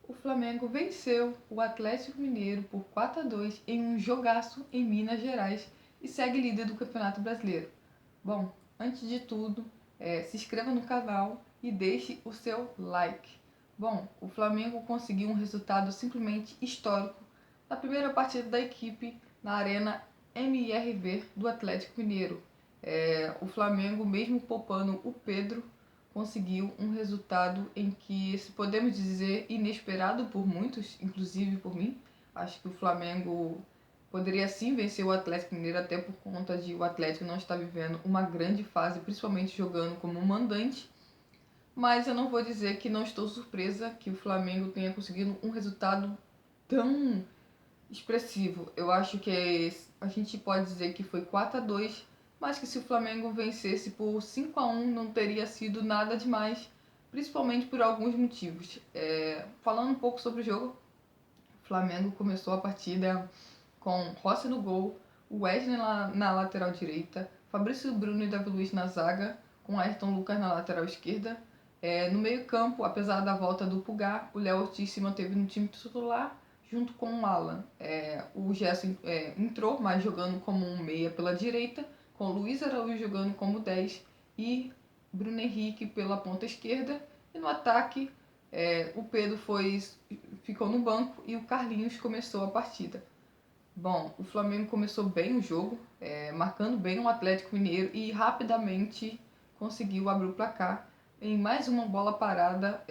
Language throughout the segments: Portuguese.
O Flamengo venceu o Atlético Mineiro por 4-2 em um jogaço em Minas Gerais e segue líder do Campeonato Brasileiro. Bom, antes de tudo, se inscreva no canal e deixe o seu like. Bom, o Flamengo conseguiu um resultado simplesmente histórico na primeira partida da equipe na Arena MRV do Atlético Mineiro. O Flamengo, mesmo poupando o Pedro, conseguiu um resultado em que, se podemos dizer, inesperado por muitos, inclusive por mim. Acho que o Flamengo poderia sim vencer o Atlético Mineiro, até por conta de o Atlético não estar vivendo uma grande fase, principalmente jogando como mandante. Mas eu não vou dizer que não estou surpresa que o Flamengo tenha conseguido um resultado tão expressivo. Eu acho que a gente pode dizer que foi 4-2, mas que se o Flamengo vencesse por 5-1 não teria sido nada demais, principalmente por alguns motivos. Falando um pouco sobre o jogo, o Flamengo começou a partida com Rossi no gol, Wesley na lateral direita, Fabrício Bruno e Davi Luiz na zaga, com Ayrton Lucas na lateral esquerda. No meio campo, apesar da volta do Pulgar, o Léo Ortiz se manteve no time titular, junto com o Alan. O Gerson entrou, mas jogando como um meia pela direita, com o Luiz Araújo jogando como 10 e Bruno Henrique pela ponta esquerda. E no ataque, o Pedro ficou no banco e o Carlinhos começou a partida. Bom, o Flamengo começou bem o jogo, marcando bem o Atlético Mineiro e rapidamente conseguiu abrir o placar em mais uma bola parada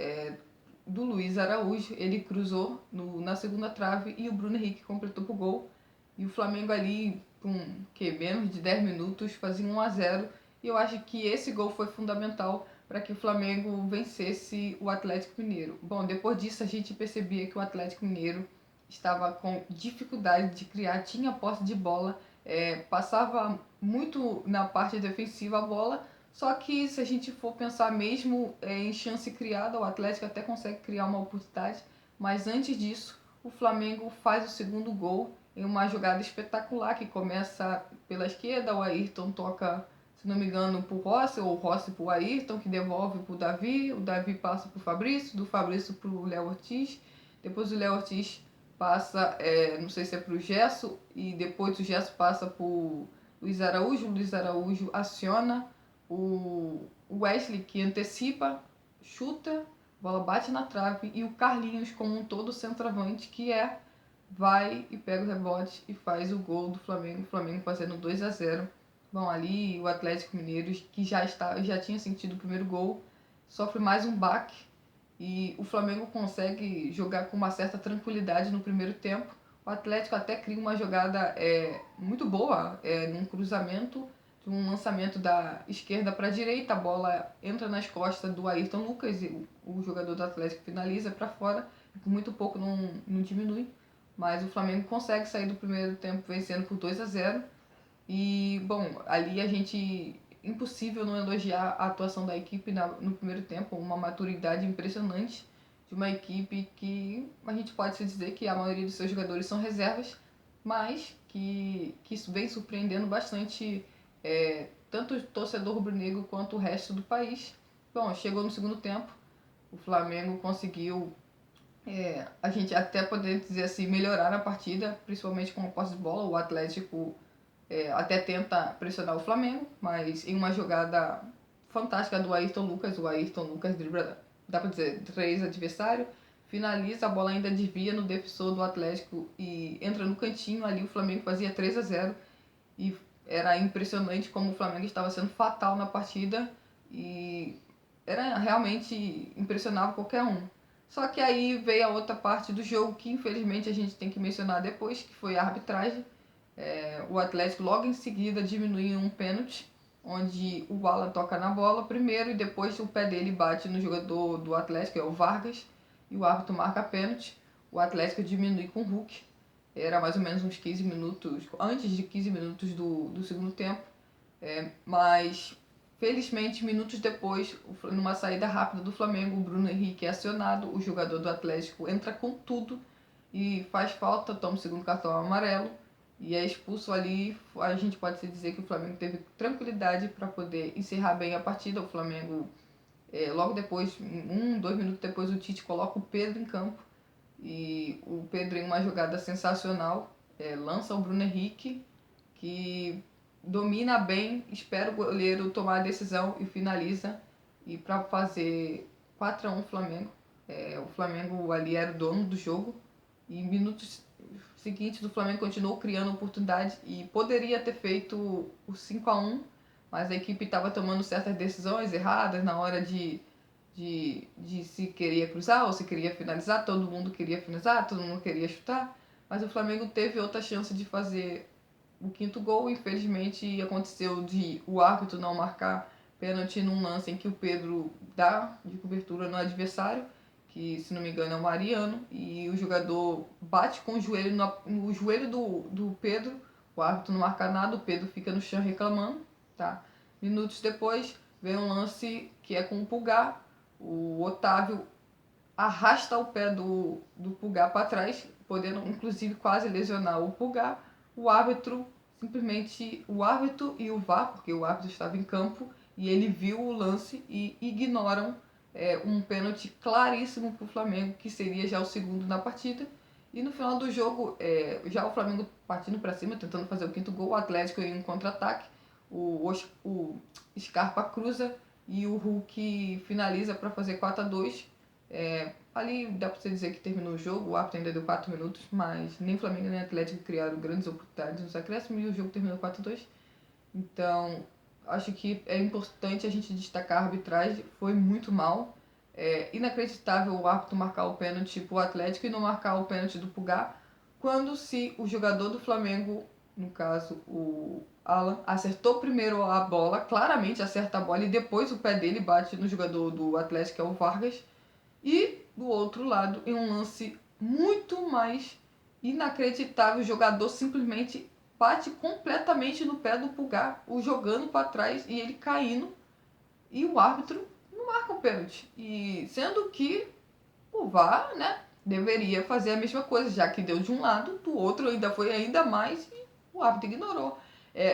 do Luiz Araújo. Ele cruzou na segunda trave e o Bruno Henrique completou pro gol. E o Flamengo ali, com menos de 10 minutos, fazia 1-0. E eu acho que esse gol foi fundamental para que o Flamengo vencesse o Atlético Mineiro. Bom, depois disso a gente percebia que o Atlético Mineiro estava com dificuldade de criar, tinha posse de bola, passava muito na parte defensiva a bola, só que se a gente for pensar mesmo em chance criada, o Atlético até consegue criar uma oportunidade, mas antes disso o Flamengo faz o segundo gol em uma jogada espetacular que começa pela esquerda, o Ayrton toca, se não me engano, para o Rossi, ou o Rossi para o Ayrton, que devolve para o Davi passa para o Fabrício, do Fabrício para o Léo Ortiz, depois o Léo Ortiz passa, não sei se é pro Gesso, e depois o Gesso passa pro Luiz Araújo, o Luiz Araújo aciona o Wesley, que antecipa, chuta, a bola bate na trave, e o Carlinhos, como um todo centroavante, vai e pega o rebote e faz o gol do Flamengo, o Flamengo fazendo 2-0. Bom, ali o Atlético Mineiro, que já tinha sentido o primeiro gol, sofre mais um baque, e o Flamengo consegue jogar com uma certa tranquilidade no primeiro tempo. O Atlético até cria uma jogada muito boa, num cruzamento, de um lançamento da esquerda para a direita, a bola entra nas costas do Ayrton Lucas e o jogador do Atlético finaliza para fora, e por muito pouco não diminui. Mas o Flamengo consegue sair do primeiro tempo vencendo por 2-0. E, bom, ali a gente, impossível não elogiar a atuação da equipe no primeiro tempo, uma maturidade impressionante de uma equipe que a gente pode se dizer que a maioria dos seus jogadores são reservas, mas que vem surpreendendo bastante tanto o torcedor rubro-negro quanto o resto do país. Bom, chegou no segundo tempo, o Flamengo conseguiu, a gente até poder dizer assim, melhorar na partida, principalmente com a posse de bola. O Atlético até tenta pressionar o Flamengo, mas em uma jogada fantástica do Ayrton Lucas, o Ayrton Lucas dribla, dá pra dizer, 3 adversários, finaliza, a bola ainda desvia no defensor do Atlético e entra no cantinho. Ali o Flamengo fazia 3-0 e era impressionante como o Flamengo estava sendo fatal na partida e era realmente impressionava qualquer um. Só que aí veio a outra parte do jogo que infelizmente a gente tem que mencionar depois, que foi a arbitragem. O Atlético logo em seguida diminuiu um pênalti, onde o Alan toca na bola primeiro e depois o pé dele bate no jogador do Atlético, que é o Vargas, e o árbitro marca pênalti. O Atlético diminui com o Hulk, era mais ou menos uns 15 minutos, antes de 15 minutos do segundo tempo, mas felizmente minutos depois, numa saída rápida do Flamengo, o Bruno Henrique é acionado, o jogador do Atlético entra com tudo e faz falta, toma o segundo cartão amarelo e é expulso ali. A gente pode dizer que o Flamengo teve tranquilidade para poder encerrar bem a partida. O Flamengo, logo depois, 2 minutos depois, o Tite coloca o Pedro em campo E o Pedro, em uma jogada sensacional, lança o Bruno Henrique, que domina bem, espera o goleiro tomar a decisão e finaliza. E para fazer 4-1 Flamengo. O Flamengo ali era o dono do jogo. E minutos seguintes o Flamengo continuou criando oportunidade e poderia ter feito o 5-1, mas a equipe estava tomando certas decisões erradas na hora de se queria cruzar ou se queria finalizar. Todo mundo queria finalizar, todo mundo queria chutar, mas o Flamengo teve outra chance de fazer o quinto gol. Infelizmente aconteceu de o árbitro não marcar pênalti num lance em que o Pedro dá de cobertura no adversário, que se não me engano é o Mariano, e o jogador bate com o joelho no joelho do Pedro. O árbitro não marca nada, o Pedro fica no chão reclamando, tá? Minutos depois vem um lance que é com o Pulgar. O Otávio arrasta o pé do Pulgar para trás, podendo inclusive quase lesionar o Pulgar. O árbitro simplesmente, o árbitro e o VAR, porque o árbitro estava em campo e ele viu o lance e ignoram um pênalti claríssimo para o Flamengo, que seria já o segundo na partida. E no final do jogo, já o Flamengo partindo para cima, tentando fazer o quinto gol, o Atlético em um contra-ataque, o Scarpa cruza e o Hulk finaliza para fazer 4-2. Ali dá para você dizer que terminou o jogo, o árbitro ainda deu 4 minutos, mas nem Flamengo nem Atlético criaram grandes oportunidades nos acréscimos e o jogo terminou 4-2. Então, acho que é importante a gente destacar a arbitragem, foi muito mal. Inacreditável o árbitro marcar o pênalti pro Atlético e não marcar o pênalti do Pulgar, quando se o jogador do Flamengo, no caso o Alan, acertou primeiro a bola, claramente acerta a bola e depois o pé dele bate no jogador do Atlético, que é o Vargas. E do outro lado, em um lance muito mais inacreditável, o jogador simplesmente bate completamente no pé do Pulgar, o jogando para trás e ele caindo, e o árbitro não marca o pênalti. E sendo que o VAR, né, deveria fazer a mesma coisa, já que deu de um lado, do outro ainda foi ainda mais e o árbitro ignorou.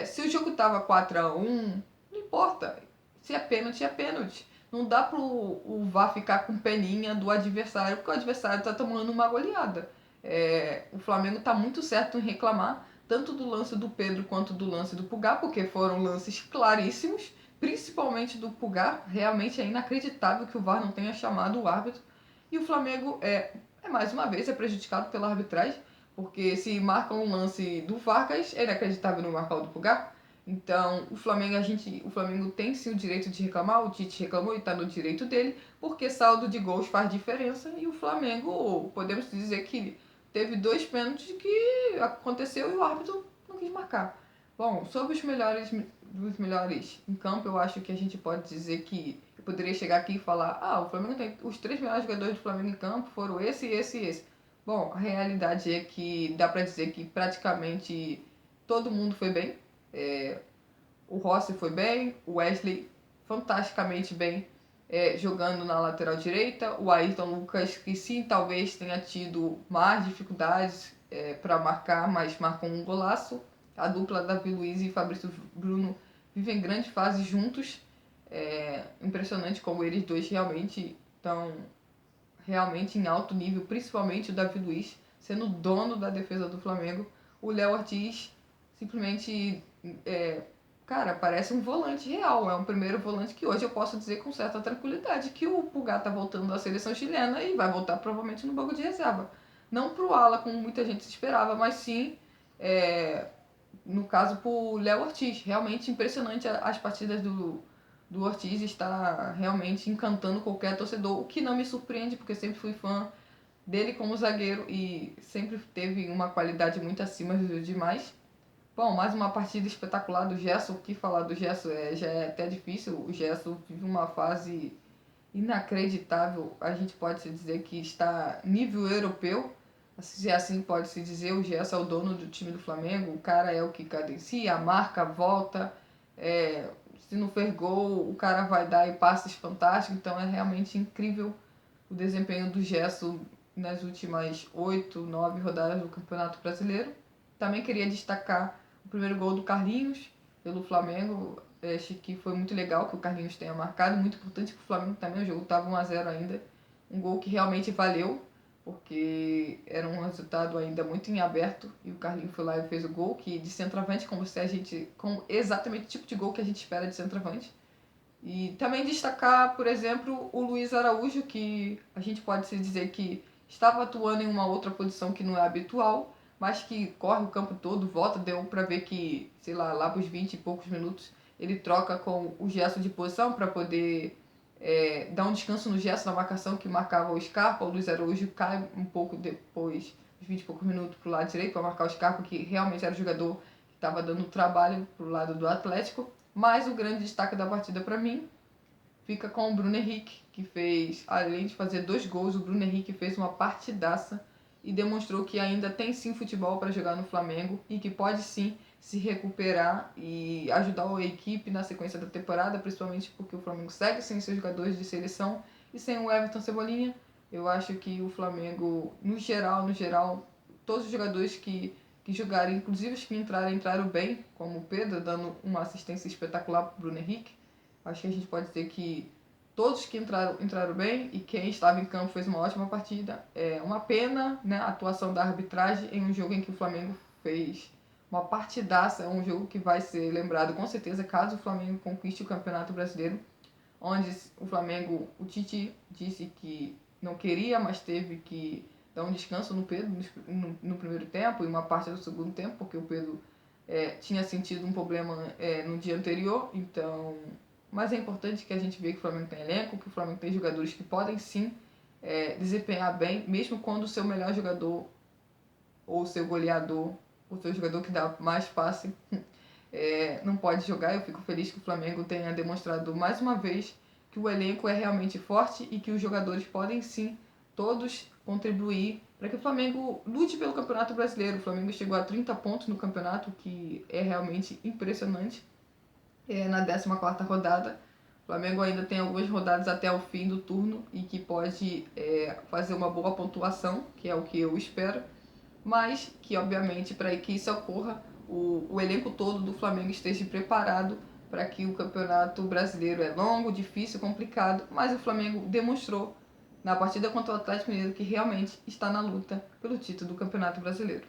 Se o jogo tava 4-1, não importa. Se é pênalti, é pênalti. Não dá pro o VAR ficar com peninha do adversário, porque o adversário tá tomando uma goleada. O Flamengo tá muito certo em reclamar, tanto do lance do Pedro quanto do lance do Pulgar, porque foram lances claríssimos, principalmente do Pulgar. Realmente é inacreditável que o VAR não tenha chamado o árbitro. E o Flamengo mais uma vez prejudicado pela arbitragem, porque se marcam um lance do Vargas, é inacreditável não marcar o do Pulgar. Então, o Flamengo tem sim o direito de reclamar, o Tite reclamou e está no direito dele, porque saldo de gols faz diferença e o Flamengo, podemos dizer que teve 2 pênaltis que aconteceu e o árbitro não quis marcar. Bom, sobre dos melhores em campo, eu acho que a gente pode dizer que eu poderia chegar aqui e falar: o Flamengo tem os 3 melhores jogadores do Flamengo em campo foram esse, esse e esse. Bom, a realidade é que dá pra dizer que praticamente todo mundo foi bem. O Rossi foi bem, o Wesley fantasticamente bem, jogando na lateral direita, o Ayrton Lucas, que sim, talvez tenha tido mais dificuldades para marcar, mas marcou um golaço. A dupla Davi Luiz e Fabrício Bruno vivem grande fase juntos. Impressionante como eles dois realmente estão realmente em alto nível, principalmente o Davi Luiz, sendo dono da defesa do Flamengo. O Léo Ortiz simplesmente, cara, parece um volante real. É um primeiro volante que hoje eu posso dizer com certa tranquilidade que o Pulgar tá voltando da seleção chilena e vai voltar provavelmente no banco de reserva. Não pro ala, como muita gente esperava, mas sim, no caso, pro Léo Ortiz. Realmente impressionante as partidas do Ortiz, está realmente encantando qualquer torcedor, o que não me surpreende, porque sempre fui fã dele como zagueiro e sempre teve uma qualidade muito acima dos demais. Bom, mais uma partida espetacular do Gerson. O que falar do Gerson já é até difícil. O Gerson vive uma fase inacreditável. A gente pode dizer que está nível europeu. Se assim pode se dizer, o Gerson é o dono do time do Flamengo. O cara é o que cadencia, marca, volta. Se não fez gol, o cara vai dar e passes fantásticos. Então é realmente incrível o desempenho do Gerson nas últimas 8, 9 rodadas do Campeonato Brasileiro. Também queria destacar o primeiro gol do Carlinhos pelo Flamengo. Acho que foi muito legal que o Carlinhos tenha marcado, muito importante para o Flamengo também. O jogo estava 1-0 ainda, um gol que realmente valeu. porque era um resultado ainda muito em aberto, e o Carlinhos foi lá e fez o gol, que de centroavante, com exatamente o tipo de gol que a gente espera de centroavante. E também destacar, por exemplo, o Luiz Araújo, que a gente pode se dizer que estava atuando em uma outra posição que não é habitual, mas que corre o campo todo, volta, deu para ver que, sei lá para os 20 e poucos minutos, ele troca com o Gerson de posição para poder dar um descanso no Gerson na marcação que marcava o Scarpa. O Luiz Araújo cai um pouco depois, uns 20 e poucos minutos, para o lado direito para marcar o Scarpa, que realmente era o jogador que estava dando trabalho para o lado do Atlético. Mas o grande destaque da partida para mim fica com o Bruno Henrique, que fez, além de fazer 2 gols, o Bruno Henrique fez uma partidaça e demonstrou que ainda tem sim futebol para jogar no Flamengo e que pode sim se recuperar e ajudar a equipe na sequência da temporada, principalmente porque o Flamengo segue sem seus jogadores de seleção e sem o Everton Cebolinha. Eu acho que o Flamengo, no geral, todos os jogadores que jogaram, inclusive os que entraram bem, como o Pedro, dando uma assistência espetacular para o Bruno Henrique. Acho que a gente pode dizer que todos que entraram bem e quem estava em campo fez uma ótima partida. É uma pena, né, a atuação da arbitragem em um jogo em que o Flamengo fez uma partidaça. É um jogo que vai ser lembrado com certeza caso o Flamengo conquiste o Campeonato Brasileiro, onde o Flamengo, o Tite disse que não queria, mas teve que dar um descanso no Pedro no primeiro tempo e uma parte do segundo tempo, porque o Pedro tinha sentido um problema no dia anterior. Então, mas é importante que a gente veja que o Flamengo tem elenco, que o Flamengo tem jogadores que podem sim desempenhar bem, mesmo quando o seu melhor jogador, ou o seu goleador, o seu jogador que dá mais passe, não pode jogar. Eu fico feliz que o Flamengo tenha demonstrado mais uma vez que o elenco é realmente forte e que os jogadores podem sim todos contribuir para que o Flamengo lute pelo Campeonato Brasileiro. O Flamengo chegou a 30 pontos no campeonato, que é realmente impressionante. Na 14ª rodada, o Flamengo ainda tem algumas rodadas até o fim do turno e que pode fazer uma boa pontuação, que é o que eu espero, mas que obviamente para que isso ocorra, o elenco todo do Flamengo esteja preparado para que o Campeonato Brasileiro é longo, difícil, complicado, mas o Flamengo demonstrou na partida contra o Atlético Mineiro que realmente está na luta pelo título do Campeonato Brasileiro.